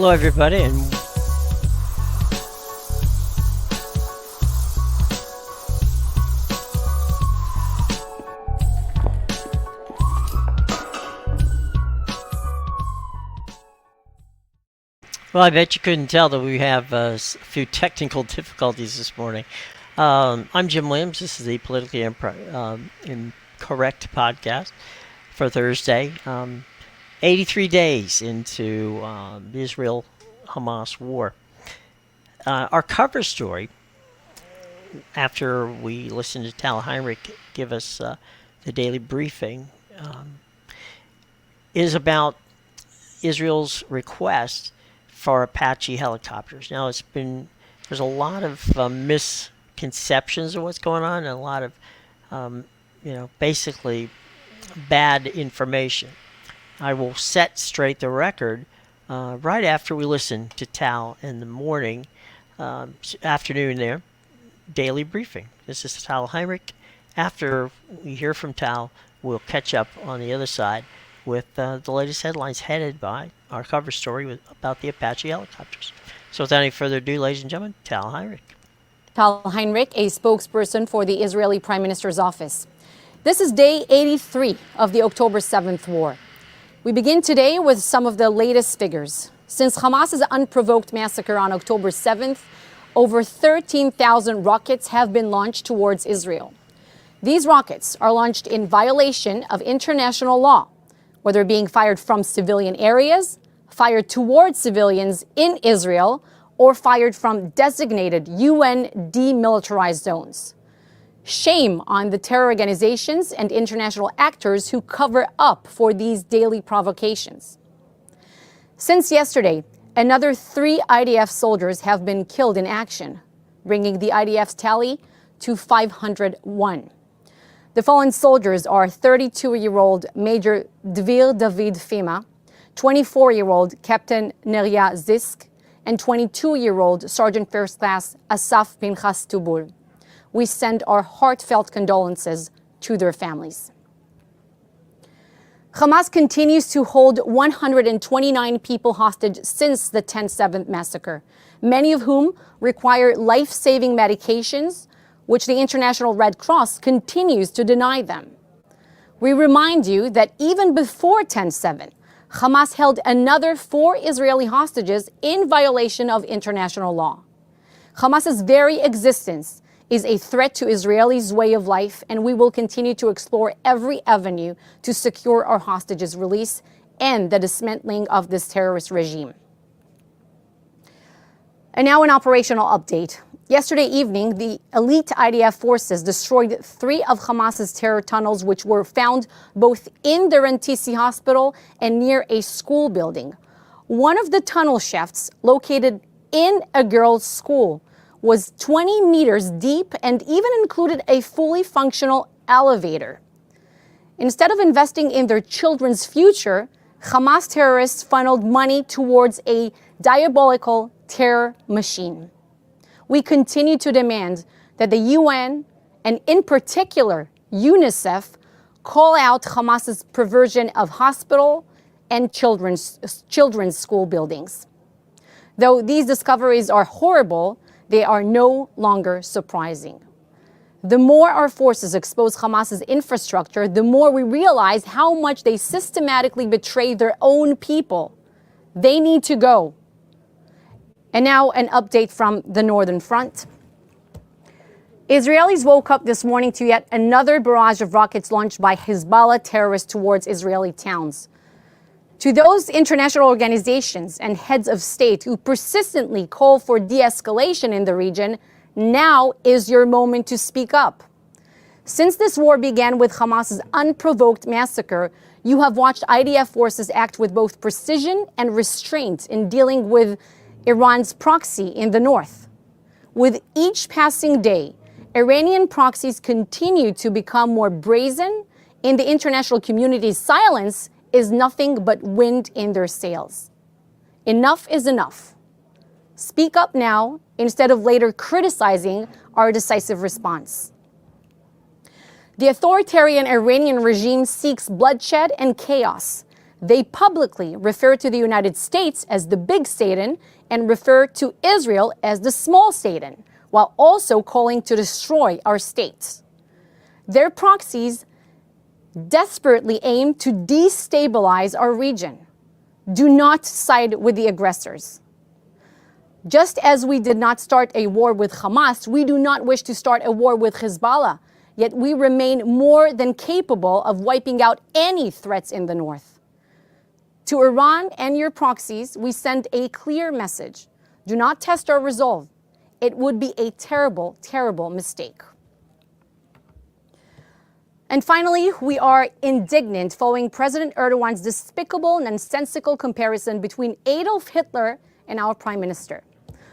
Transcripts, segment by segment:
Hello, everybody, and well, I bet you couldn't tell that we have a few technical difficulties this morning. I'm Jim Williams. This is the Politically Incorrect podcast for Thursday. 83 days into the Israel-Hamas war. Our cover story, after we listened to Tal Heinrich give us the daily briefing, is about Israel's request for Apache helicopters. Now, there's a lot of misconceptions of what's going on, and a lot of, basically bad information. I will set straight the record right after we listen to Tal in the morning, afternoon there, daily briefing. This is Tal Heinrich. After we hear from Tal, we'll catch up on the other side with the latest headlines headed by our cover story about the Apache helicopters. So without any further ado, ladies and gentlemen, Tal Heinrich. Tal Heinrich, a spokesperson for the Israeli Prime Minister's office. This is day 83 of the October 7th war. We begin today with some of the latest figures. Since Hamas's unprovoked massacre on October 7th, over 13,000 rockets have been launched towards Israel. These rockets are launched in violation of international law, whether being fired from civilian areas, fired towards civilians in Israel, or fired from designated UN demilitarized zones. Shame on the terror organizations and international actors who cover up for these daily provocations. Since yesterday, another 3 IDF soldiers have been killed in action, bringing the IDF's tally to 501. The fallen soldiers are 32-year-old Major Dvir David Fima, 24-year-old Captain Neria Zisk, and 22-year-old Sergeant First Class Asaf Pinchas Tubul. We send our heartfelt condolences to their families. Hamas continues to hold 129 people hostage since the 10/7 massacre, many of whom require life-saving medications, which the International Red Cross continues to deny them. We remind you that even before 10/7, Hamas held another 4 Israeli hostages in violation of international law. Hamas's very existence is a threat to Israelis' way of life, and we will continue to explore every avenue to secure our hostages' release and the dismantling of this terrorist regime. And now an operational update. Yesterday evening, the elite IDF forces destroyed 3 of Hamas's terror tunnels, which were found both in the Rantisi hospital and near a school building. One of the tunnel shafts, located in a girls' school, was 20 meters deep and even included a fully functional elevator. Instead of investing in their children's future, Hamas terrorists funneled money towards a diabolical terror machine. We continue to demand that the UN, and in particular UNICEF, call out Hamas's perversion of hospital and children's school buildings. Though these discoveries are horrible, they are no longer surprising. The more our forces expose Hamas's infrastructure, the more we realize how much they systematically betray their own people. They need to go. And now an update from the Northern Front. Israelis woke up this morning to yet another barrage of rockets launched by Hezbollah terrorists towards Israeli towns. To those international organizations and heads of state who persistently call for de-escalation in the region, now is your moment to speak up. Since this war began with Hamas's unprovoked massacre, you have watched IDF forces act with both precision and restraint in dealing with Iran's proxy in the north. With each passing day, Iranian proxies continue to become more brazen, and the international community's silence is nothing but wind in their sails. Enough is enough. Speak up now instead of later criticizing our decisive response. The authoritarian Iranian regime seeks bloodshed and chaos. They publicly refer to the United States as the big Satan and refer to Israel as the small Satan, while also calling to destroy our states. Their proxies desperately aim to destabilize our region. Do not side with the aggressors. Just as we did not start a war with Hamas, we do not wish to start a war with Hezbollah, yet we remain more than capable of wiping out any threats in the north. To Iran and your proxies, we send a clear message. Do not test our resolve. It would be a terrible, terrible mistake. And finally, we are indignant following President Erdogan's despicable, nonsensical comparison between Adolf Hitler and our Prime Minister.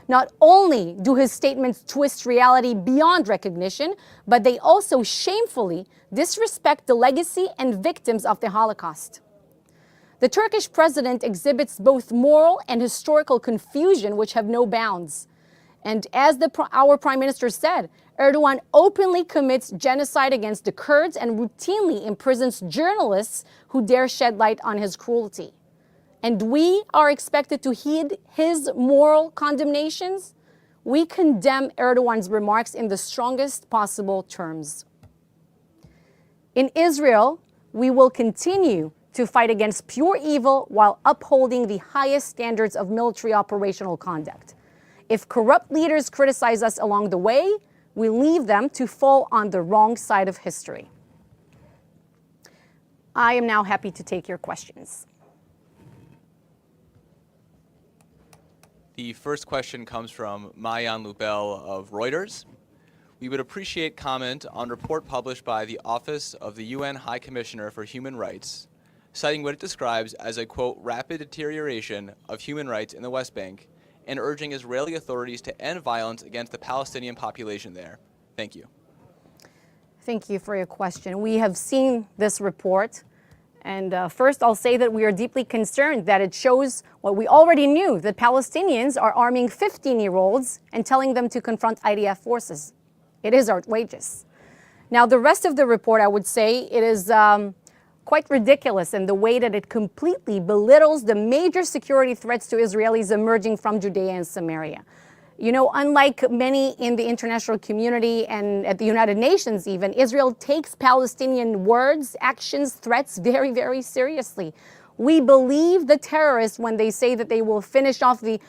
Not only do his statements twist reality beyond recognition, but they also shamefully disrespect the legacy and victims of the Holocaust. The Turkish president exhibits both moral and historical confusion which have no bounds. And as our Prime Minister said, Erdogan openly commits genocide against the Kurds and routinely imprisons journalists who dare shed light on his cruelty. And we are expected to heed his moral condemnations. We condemn Erdogan's remarks in the strongest possible terms. In Israel, we will continue to fight against pure evil while upholding the highest standards of military operational conduct. If corrupt leaders criticize us along the way, we leave them to fall on the wrong side of history. I am now happy to take your questions. The first question comes from Maayan Lubel of Reuters. We would appreciate comment on report published by the Office of the UN High Commissioner for Human Rights, citing what it describes as a, quote, rapid deterioration of human rights in the West Bank and urging Israeli authorities to end violence against the Palestinian population there. Thank you. Thank you for your question. We have seen this report. And first, I'll say that we are deeply concerned that it shows what we already knew, that Palestinians are arming 15-year-olds and telling them to confront IDF forces. It is outrageous. Now, the rest of the report, I would say, it is quite ridiculous in the way that it completely belittles the major security threats to Israelis emerging from Judea and Samaria. You know, unlike many in the international community and at the United Nations even, Israel takes Palestinian words, actions, threats very, very seriously. We believe the terrorists when they say that they will finish off the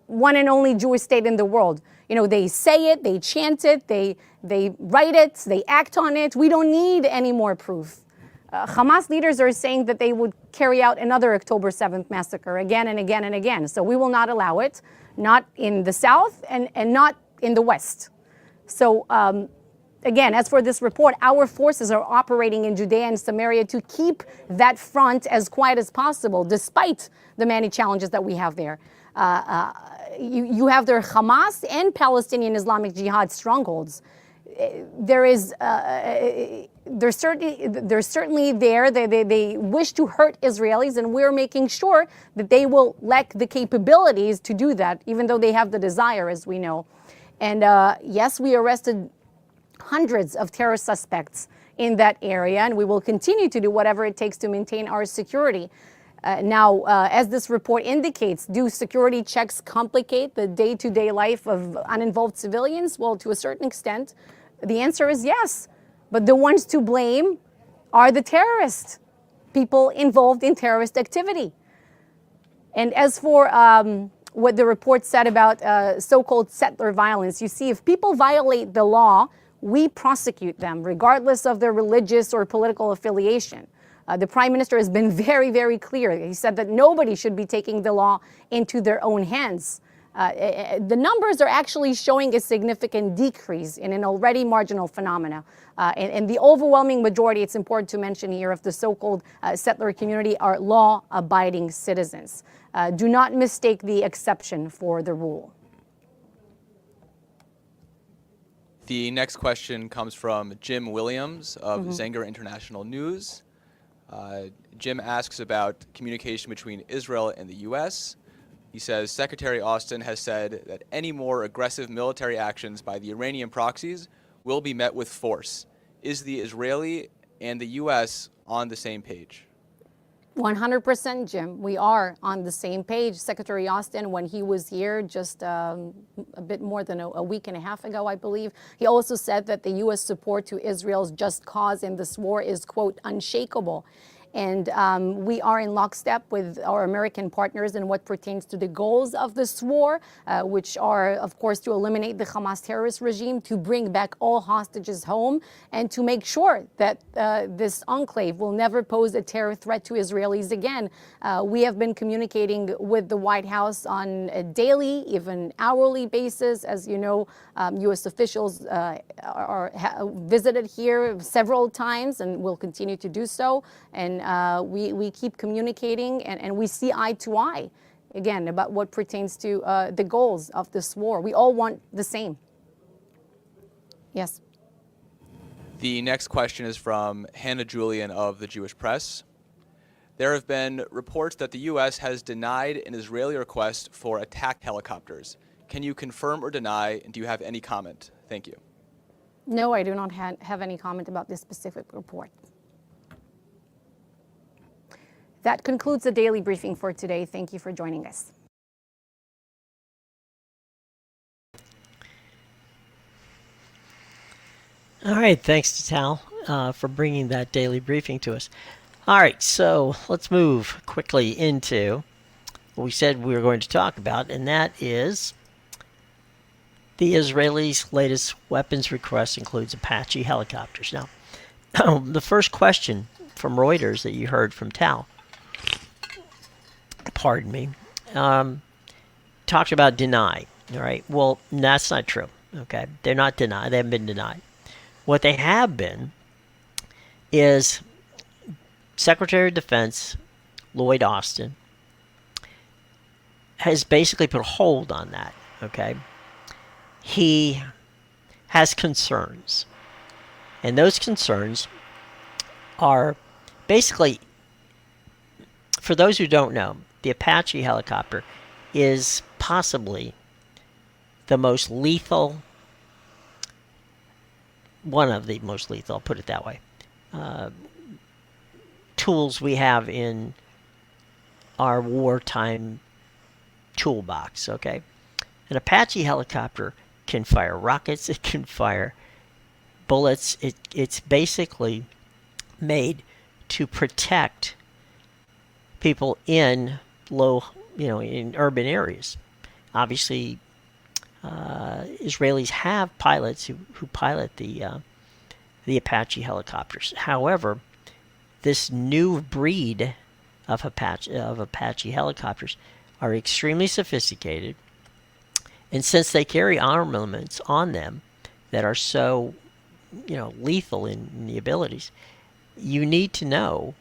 one and only Jewish state in the world. You know, they say it, they chant it, they write it, they act on it. We don't need any more proof. Hamas leaders are saying that they would carry out another October 7th massacre again and again and again. So we will not allow it, not in the south and not in the west. So again, as for this report, our forces are operating in Judea and Samaria to keep that front as quiet as possible, despite the many challenges that we have there. You have their Hamas and Palestinian Islamic Jihad strongholds. They're certainly there. They wish to hurt Israelis, and we're making sure that they will lack the capabilities to do that, even though they have the desire, as we know. And yes, we arrested hundreds of terror suspects in that area, and we will continue to do whatever it takes to maintain our security. Now, as this report indicates, do security checks complicate the day-to-day life of uninvolved civilians? Well, to a certain extent, the answer is yes. But the ones to blame are the terrorists, people involved in terrorist activity. And as for what the report said about so-called settler violence, you see, if people violate the law, we prosecute them, regardless of their religious or political affiliation. The Prime Minister has been very, very clear. He said that nobody should be taking the law into their own hands. The numbers are actually showing a significant decrease in an already marginal phenomena. And the overwhelming majority, it's important to mention here, of the so-called settler community are law-abiding citizens. Do not mistake the exception for the rule. The next question comes from Jim Williams of Zenger International News. Jim asks about communication between Israel and the U.S. He says, Secretary Austin has said that any more aggressive military actions by the Iranian proxies will be met with force. Is the Israeli and the U.S. on the same page? 100%, Jim. We are on the same page. Secretary Austin, when he was here just a bit more than a week and a half ago, I believe, he also said that the U.S. support to Israel's just cause in this war is, quote, unshakable. And we are in lockstep with our American partners in what pertains to the goals of this war, which are, of course, to eliminate the Hamas terrorist regime, to bring back all hostages home, and to make sure that this enclave will never pose a terror threat to Israelis again. We have been communicating with the White House on a daily, even hourly basis. As you know, U.S. officials are visited here several times and will continue to do so. And we keep communicating, and we see eye to eye, again, about what pertains to the goals of this war. We all want the same. Yes. The next question is from Hannah Julian of the Jewish Press. There have been reports that the U.S. has denied an Israeli request for attack helicopters. Can you confirm or deny, and do you have any comment? Thank you. No, I do not have any comment about this specific report. That concludes the daily briefing for today. Thank you for joining us. All right, thanks to Tal for bringing that daily briefing to us. All right, so let's move quickly into what we said we were going to talk about, and that is the Israelis' latest weapons request includes Apache helicopters. Now, the first question from Reuters that you heard from Tal, pardon me, talked about deny. All right, well, that's not true. Okay, they're not denied. They haven't been denied. What they have been is Secretary of Defense Lloyd Austin has basically put a hold on that. Okay, he has concerns, and those concerns are basically, for those who don't know, the Apache helicopter is possibly the most lethal, one of the most lethal, I'll put it that way, tools we have in our wartime toolbox, okay? An Apache helicopter can fire rockets, it can fire bullets. It's basically made to protect people in in urban areas. Obviously, Israelis have pilots who pilot the Apache helicopters. However, this new breed of Apache helicopters are extremely sophisticated, and since they carry armaments on them that are so lethal in the abilities, you need to know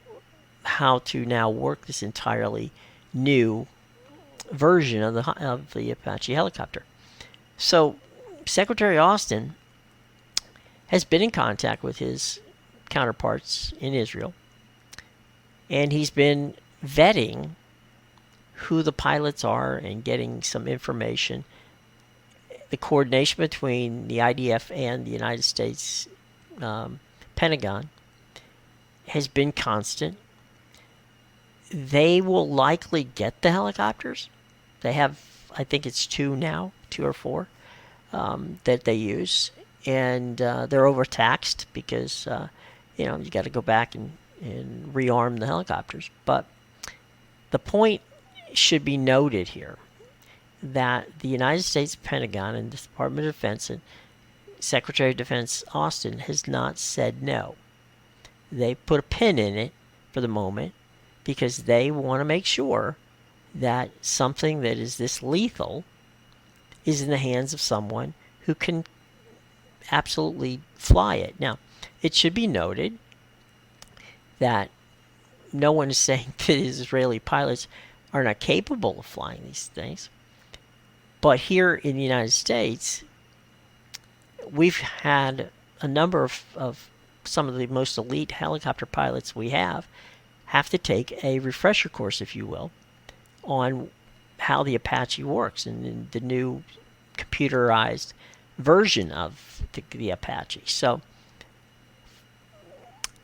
how to now work this entirely new version of the Apache helicopter. So Secretary Austin has been in contact with his counterparts in Israel, and he's been vetting who the pilots are and getting some information. The coordination between the IDF and the United States Pentagon has been constant. They will likely get the helicopters. They have, I think it's 2 now, 2 or 4 that they use, and they're overtaxed because you got to go back and rearm the helicopters. But the point should be noted here that the United States Pentagon and the Department of Defense and Secretary of Defense Austin has not said no. They put a pin in it for the moment because they want to make sure that something that is this lethal is in the hands of someone who can absolutely fly it. Now, it should be noted that no one is saying that Israeli pilots are not capable of flying these things. But here in the United States, we've had a number of some of the most elite helicopter pilots we have to take a refresher course, if you will, on how the Apache works and the new computerized version of the Apache. So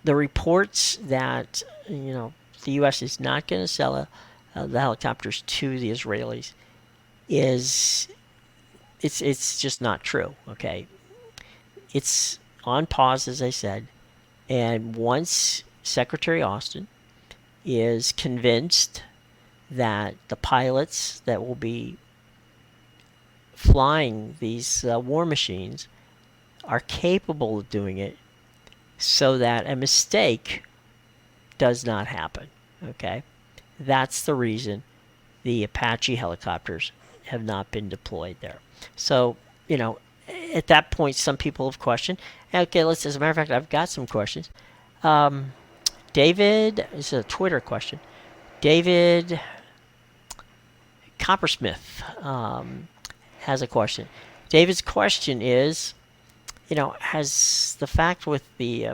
the reports that the U.S. is not going to sell the helicopters to the Israelis is it's just not true. Okay, it's on pause, as I said, and once Secretary Austin is convinced that the pilots that will be flying these war machines are capable of doing it, so that a mistake does not happen. Okay, that's the reason the Apache helicopters have not been deployed there. So, at that point, some people have questioned. Okay, as a matter of fact, I've got some questions. David, this is a Twitter question. David Coppersmith has a question. David's question is, has the fact with the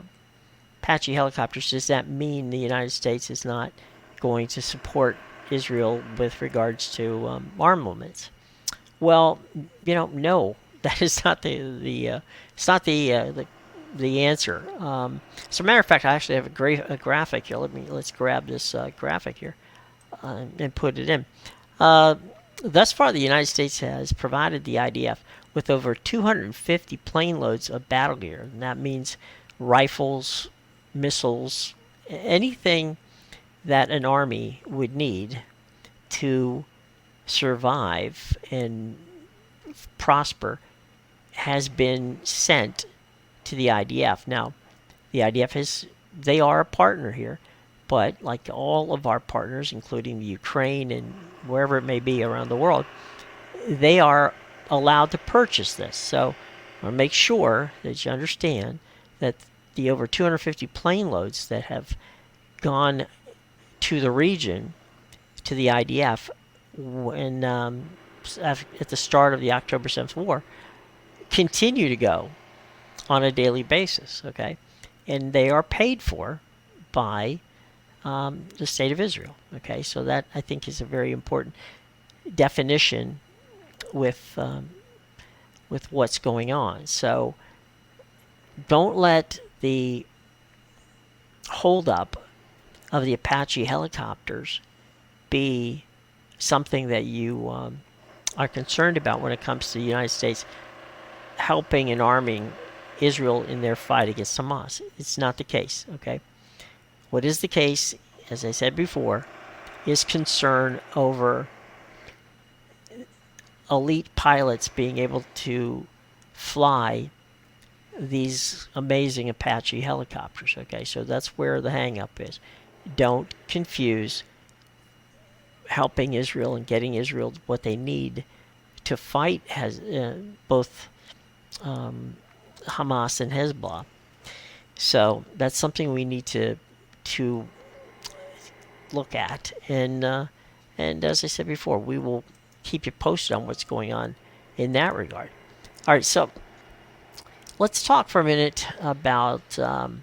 Apache helicopters, does that mean the United States is not going to support Israel with regards to armaments? Well, no, that is not it's not the answer. As a matter of fact, I actually have a graphic here. Let's grab this graphic here and put it in. Thus far, the United States has provided the IDF with over 250 plane loads of battle gear, and that means rifles, missiles, anything that an army would need to survive and prosper has been sent to the IDF. Now, the IDF they are a partner here, but like all of our partners, including the Ukraine and wherever it may be around the world, they are allowed to purchase this. So I want to make sure that you understand that the over 250 plane loads that have gone to the region, to the IDF, when at the start of the October 7th war, continue to go on a daily basis, okay? And they are paid for by the state of Israel, okay? So that, I think, is a very important definition with what's going on. So don't let the holdup of the Apache helicopters be something that you are concerned about when it comes to the United States helping and arming Israel in their fight against Hamas. It's not the case, okay? What is the case, as I said before, is concern over elite pilots being able to fly these amazing Apache helicopters, okay? So that's where the hang-up is. Don't confuse helping Israel and getting Israel what they need to fight both Hamas and Hezbollah. So that's something we need to look at, and as I said before, we will keep you posted on what's going on in that regard. All right, so let's talk for a minute about some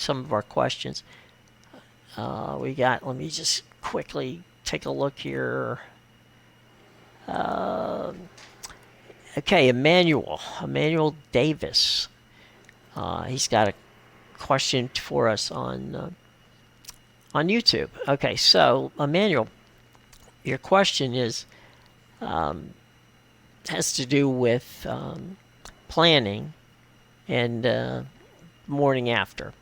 of our questions. Let me just quickly take a look here. Okay, Emmanuel Davis. He's got a question for us on YouTube. Okay, so Emmanuel, your question has to do with planning and morning after.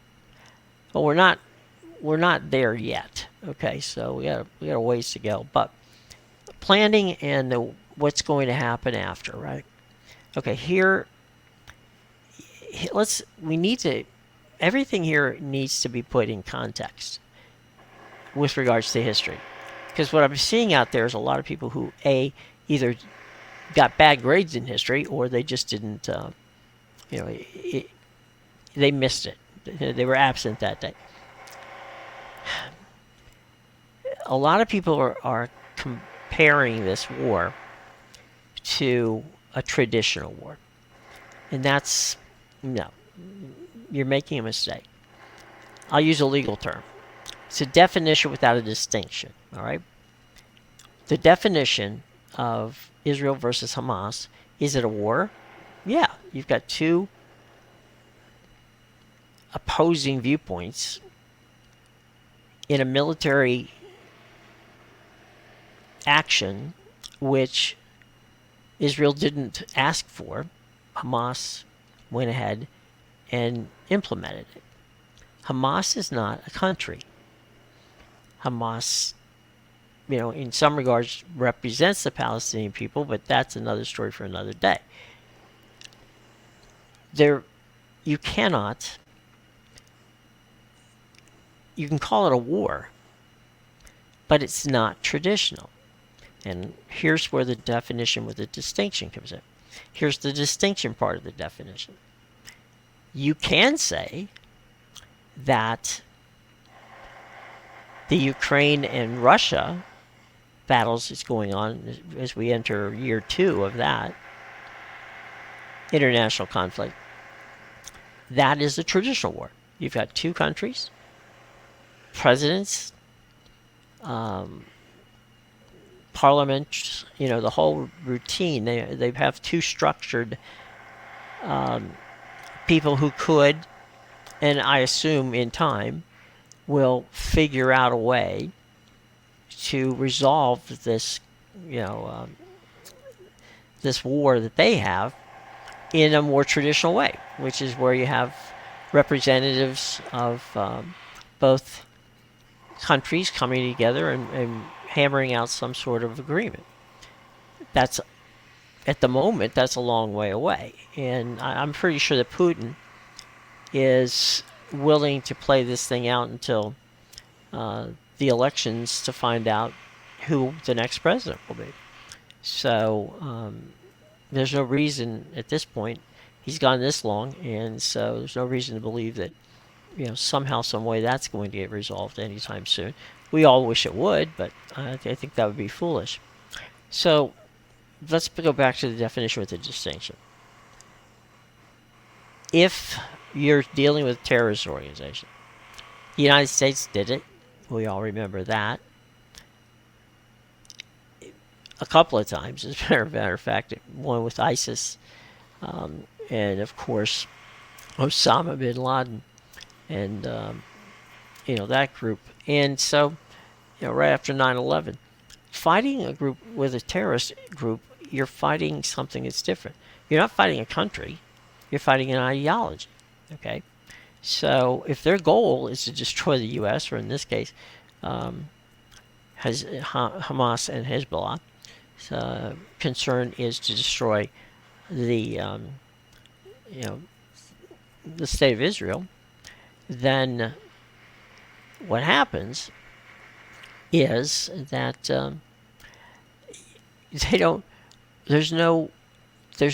But we're not there yet. Okay, so we got a ways to go. But planning and what's going to happen after, right? Okay, everything here needs to be put in context with regards to history. Because what I'm seeing out there is a lot of people who, either got bad grades in history or they just didn't, they missed it. They were absent that day. A lot of people are comparing this war to a traditional war. And no, you're making a mistake. I'll use a legal term. It's a definition without a distinction, all right? The definition of Israel versus Hamas, is it a war? Yeah, you've got two opposing viewpoints in a military action which Israel didn't ask for. Hamas went ahead and implemented it. Hamas is not a country. Hamas, in some regards represents the Palestinian people, but that's another story for another day. You can call it a war, but it's not traditional. And here's where the definition with the distinction comes in. Here's the distinction part of the definition. You can say that the Ukraine and Russia battles is going on as we enter year 2 of that international conflict. That is a traditional war. You've got 2 countries, presidents, parliament, the whole routine. They have 2 structured people who could, and I assume in time, will figure out a way to resolve this, this war that they have in a more traditional way, which is where you have representatives of both countries coming together and hammering out some sort of agreement. That's, at the moment, that's a long way away. And I'm pretty sure that Putin is willing to play this thing out until the elections to find out who the next president will be. So there's no reason at this point, he's gone this long, and so there's no reason to believe that somehow, some way that's going to get resolved anytime soon. We all wish it would, but I think that would be foolish. So let's go back to the definition with the distinction. If you're dealing with a terrorist organization, the United States did it. We all remember that. A couple of times, as a matter of fact, one with ISIS, and of course, Osama bin Laden, and that group. And so, right after 9/11, fighting a group with a terrorist group, you're fighting something that's different. You're not fighting a country, you're fighting an ideology. Okay, so if their goal is to destroy the U.S., or in this case, has Hamas and Hezbollah, concern is to destroy the the state of Israel, then what happens is that there's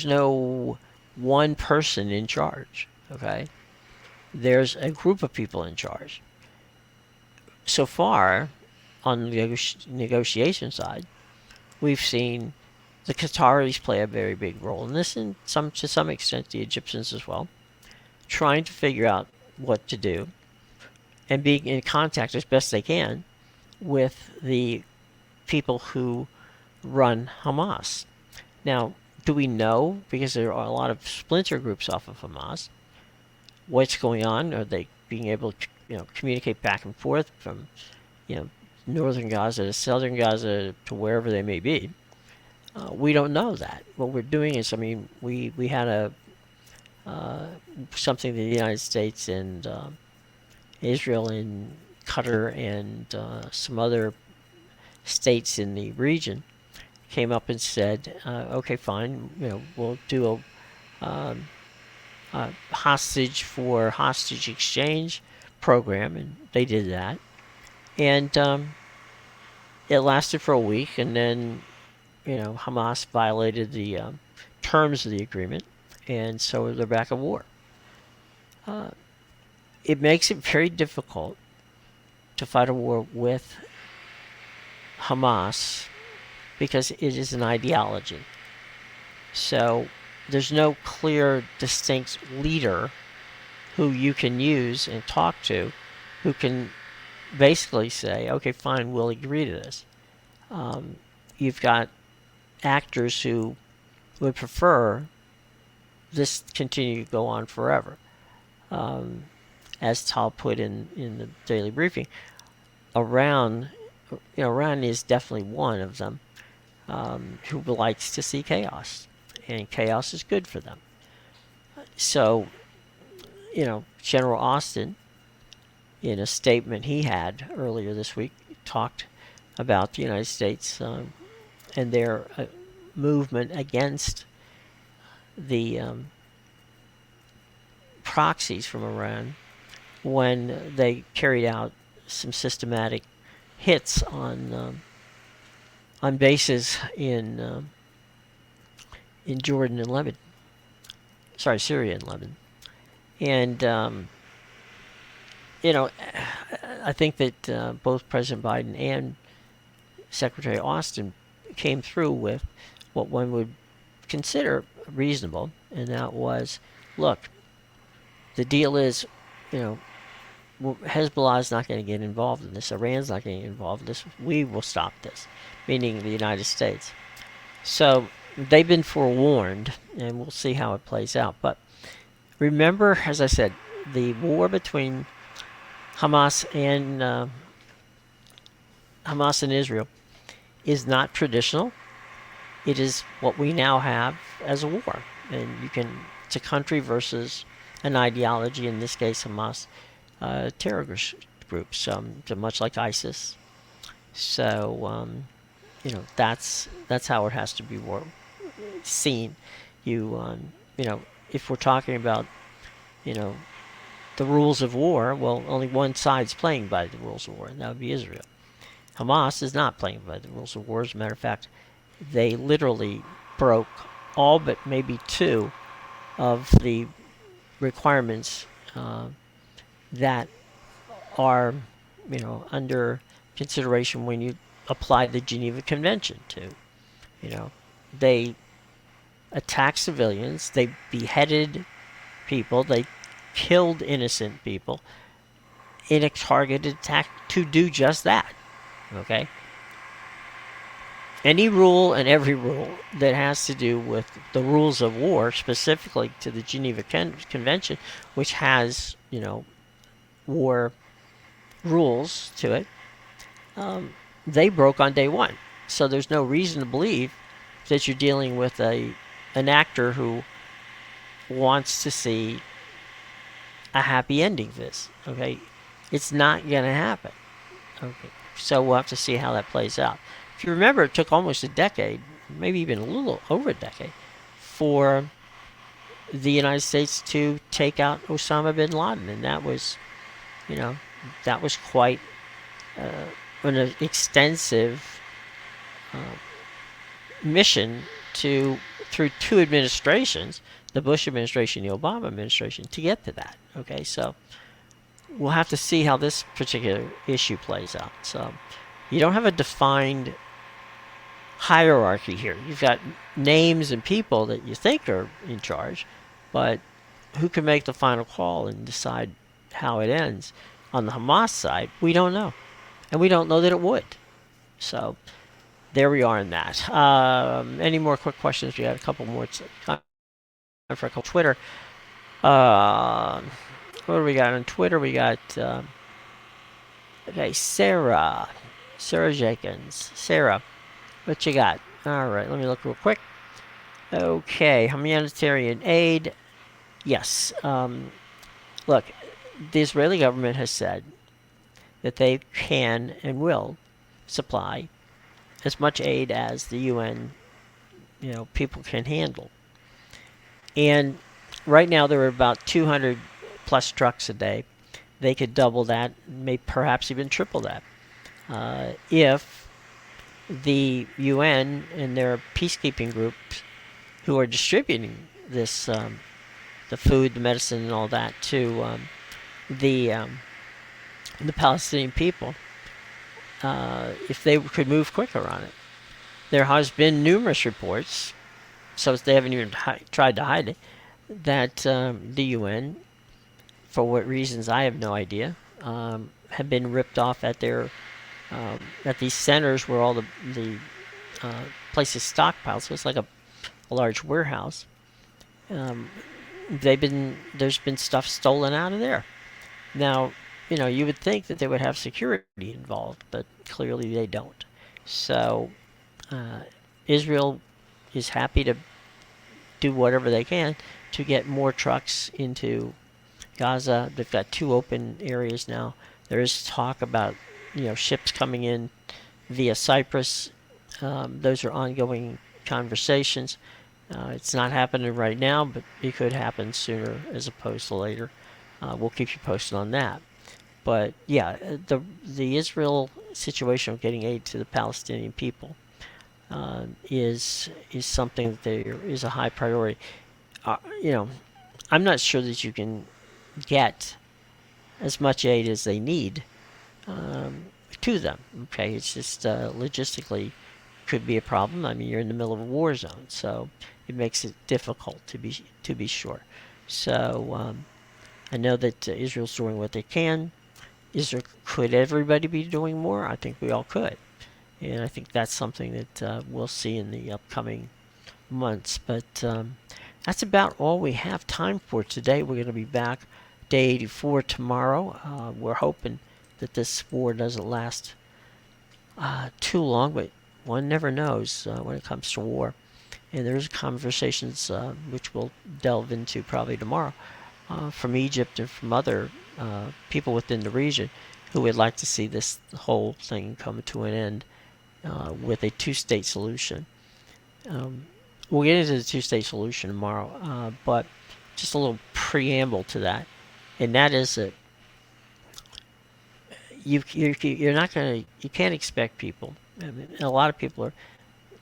no one person in charge. Okay, there's a group of people in charge. So far, on the negotiation side, we've seen the Qataris play a very big role in this, and to some extent the Egyptians as well, trying to figure out what to do and being in contact as best they can with the people who run Hamas. Now, do we know, because there are a lot of splinter groups off of Hamas, what's going on? Are they being able to communicate back and forth from northern Gaza to southern Gaza to wherever they may be? We don't know that. What we're doing is, we had something that the United States and Israel and Qatar and some other states in the region came up and said, okay, fine, we'll do a hostage exchange program, and they did that. And it lasted for a week, and then Hamas violated the terms of the agreement, and so they're back at war. It makes it very difficult to fight a war with Hamas because it is an ideology. So there's no clear, distinct leader who you can use and talk to who can basically say, okay, fine, we'll agree to this. You've got actors who would prefer this continue to go on forever. As Tal put in the daily briefing, Iran, Iran is definitely one of them who likes to see chaos, and chaos is good for them. So, General Austin, in a statement he had earlier this week, talked about the United States and their movement against the proxies from Iran when they carried out some systematic hits on bases in Jordan and Lebanon. Sorry, Syria and Lebanon. And I think that both President Biden and Secretary Austin came through with what one would consider reasonable, and that was, look, the deal is, Hezbollah is not going to get involved in this. Iran's not going to get involved in this. We will stop this, meaning the United States. So they've been forewarned, and we'll see how it plays out. But remember, as I said, the war between Hamas and Israel is not traditional. It is what we now have as a war, and it's a country versus an ideology. In this case, Hamas terrorist groups, so much like ISIS. So that's how it has to be seen. If we're talking about the rules of war, well, only one side's playing by the rules of war, and that would be Israel. Hamas is not playing by the rules of war. As a matter of fact, they literally broke all but maybe two of the requirements that are, under consideration when you apply the Geneva Convention to. They attacked civilians, they beheaded people, they killed innocent people in a targeted attack to do just that. Okay? Any rule and every rule that has to do with the rules of war, specifically to the Geneva Convention, which has, war rules to it, they broke on day one. So there's no reason to believe that you're dealing with an actor who wants to see a happy ending to this. Okay? It's not going to happen. Okay? So we'll have to see how that plays out. If you remember, it took almost a decade, maybe even a little over a decade, for the United States to take out Osama bin Laden, and that was, quite an extensive mission through two administrations, the Bush administration, the Obama administration, to get to that. Okay, so we'll have to see how this particular issue plays out. So you don't have a defined hierarchy here. You've got names and people that you think are in charge, but who can make the final call and decide how it ends? On the Hamas side, we don't know. And we don't know that it would. So there we are in that. Any more quick questions? We got a couple more time for a couple. Twitter. What do we got on Twitter? We got Sarah Jenkins. Sarah, what you got? All right, let me look real quick. Okay, humanitarian aid. Yes. Look, the Israeli government has said that they can and will supply as much aid as the UN, people can handle. And right now there are about 200 plus trucks a day. They could double that, perhaps even triple that, if the UN and their peacekeeping groups who are distributing this, the food, the medicine, and all that to the Palestinian people, if they could move quicker on it. There has been numerous reports, so they haven't even tried to hide it, that the UN, for what reasons I have no idea, have been ripped off at their at these centers where all the places stockpiled. So it's like a large warehouse. There's been stuff stolen out of there. Now, you would think that they would have security involved, but clearly they don't. So Israel is happy to do whatever they can to get more trucks into Gaza. They've got 2 open areas now. There is talk about ships coming in via Cyprus. Those are ongoing conversations. It's not happening right now, but it could happen sooner as opposed to later. We'll keep you posted on that. But yeah, the Israel situation of getting aid to the Palestinian people is something that there is a high priority. I'm not sure that you can get as much aid as they need to them. Okay, it's just logistically could be a problem. I mean, you're in the middle of a war zone, so it makes it difficult to be sure. So I know that Israel's doing what they can. Could everybody be doing more? I think we all could, and I think that's something that we'll see in the upcoming months. But that's about all we have time for today. We're going to be back day 84 tomorrow. We're hoping that this war doesn't last too long, but one never knows when it comes to war. And there's conversations which we'll delve into probably tomorrow from Egypt and from other people within the region who would like to see this whole thing come to an end with a 2-state solution. We'll get into the 2-state solution tomorrow, but just a little preamble to that, and that is that you're not going to, you can't expect people. I mean, a lot of people are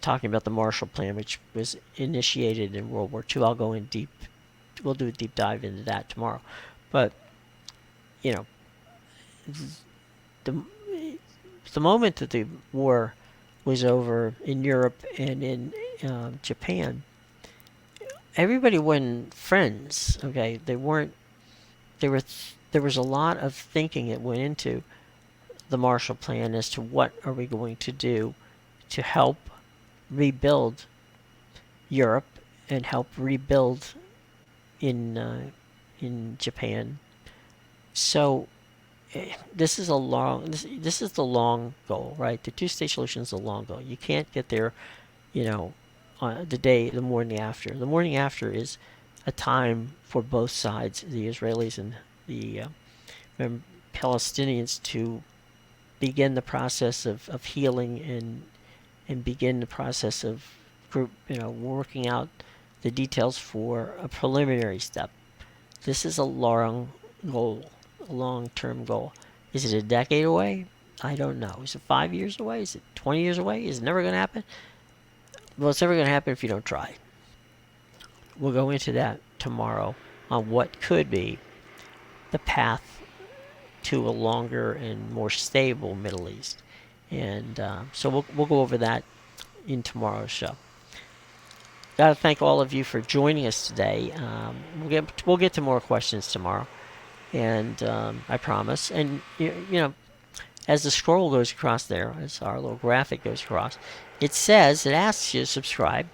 talking about the Marshall Plan, which was initiated in World War II. I'll go in deep. We'll do a deep dive into that tomorrow. But the moment that the war was over in Europe and in Japan, everybody wasn't friends. Okay, they weren't. There was a lot of thinking that went into the Marshall Plan as to what are we going to do to help rebuild Europe and help rebuild in Japan. So this is a long. This is the long goal, right? The 2-state solution is the long goal. You can't get there, the morning after. The morning after is a time for both sides, the Israelis and the Palestinians, to begin the process of healing and begin the process of working out the details for a preliminary step. This is a long goal, a long-term goal. Is it a decade away? I don't know. Is it 5 years away? Is it 20 years away? Is it never going to happen? Well, it's never going to happen if you don't try. We'll go into that tomorrow on what could be the path to a longer and more stable Middle East. And so we'll go over that in tomorrow's show. Got to thank all of you for joining us today. We'll get to more questions tomorrow, and I promise. And as the scroll goes across there, as our little graphic goes across, it asks you to subscribe.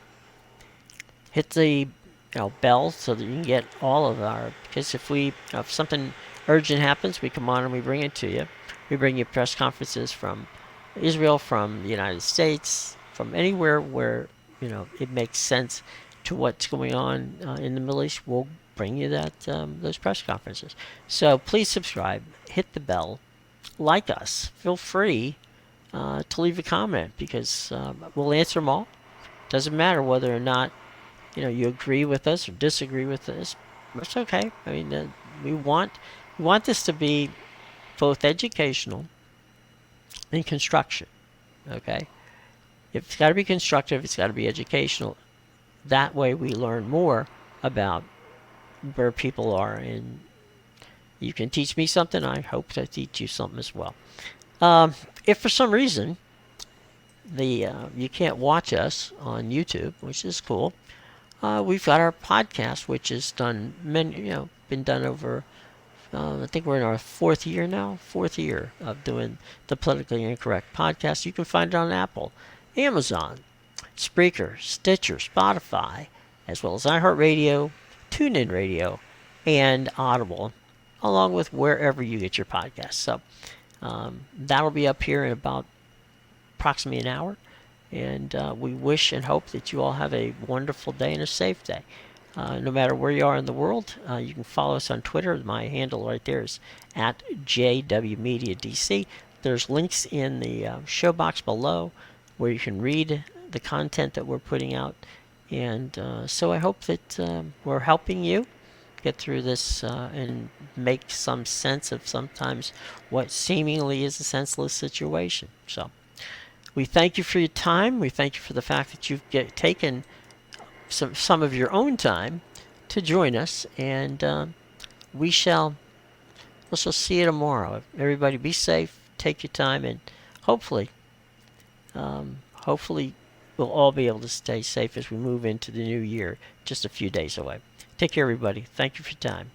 Hit the bell so that you can get all of our. Because if something urgent happens, we come on and we bring it to you. We bring you press conferences from Israel, from the United States, from anywhere where it makes sense to what's going on in the Middle East. We'll bring you those press conferences. So please subscribe, hit the bell, like us. Feel free to leave a comment, because we'll answer them all. Doesn't matter whether or not you agree with us or disagree with us. It's okay. I mean, we want this to be both educational and construction. Okay, it's got to be constructive. It's got to be educational. That way, we learn more about where people are, and you can teach me something. I hope to teach you something as well. If for some reason you can't watch us on YouTube, which is cool, we've got our podcast, which is done been done over. I think we're in our fourth year of doing the Politically Incorrect podcast. You can find it on Apple, Amazon, Spreaker, Stitcher, Spotify, as well as iHeartRadio, TuneIn Radio, and Audible. along with wherever you get your podcasts. So that'll be up here in about approximately an hour. And we wish and hope that you all have a wonderful day and a safe day. No matter where you are in the world, you can follow us on Twitter. My handle right there is at JWMediaDC. There's links in the show box below where you can read the content that we're putting out. And so I hope that we're helping you get through this and make some sense of sometimes what seemingly is a senseless situation. So we thank you for your time. We thank you for the fact that you've taken some of your own time to join us, and we shall see you tomorrow. Everybody, be safe. Take your time, and hopefully we'll all be able to stay safe as we move into the new year, just a few days away. Take care, everybody. Thank you for your time.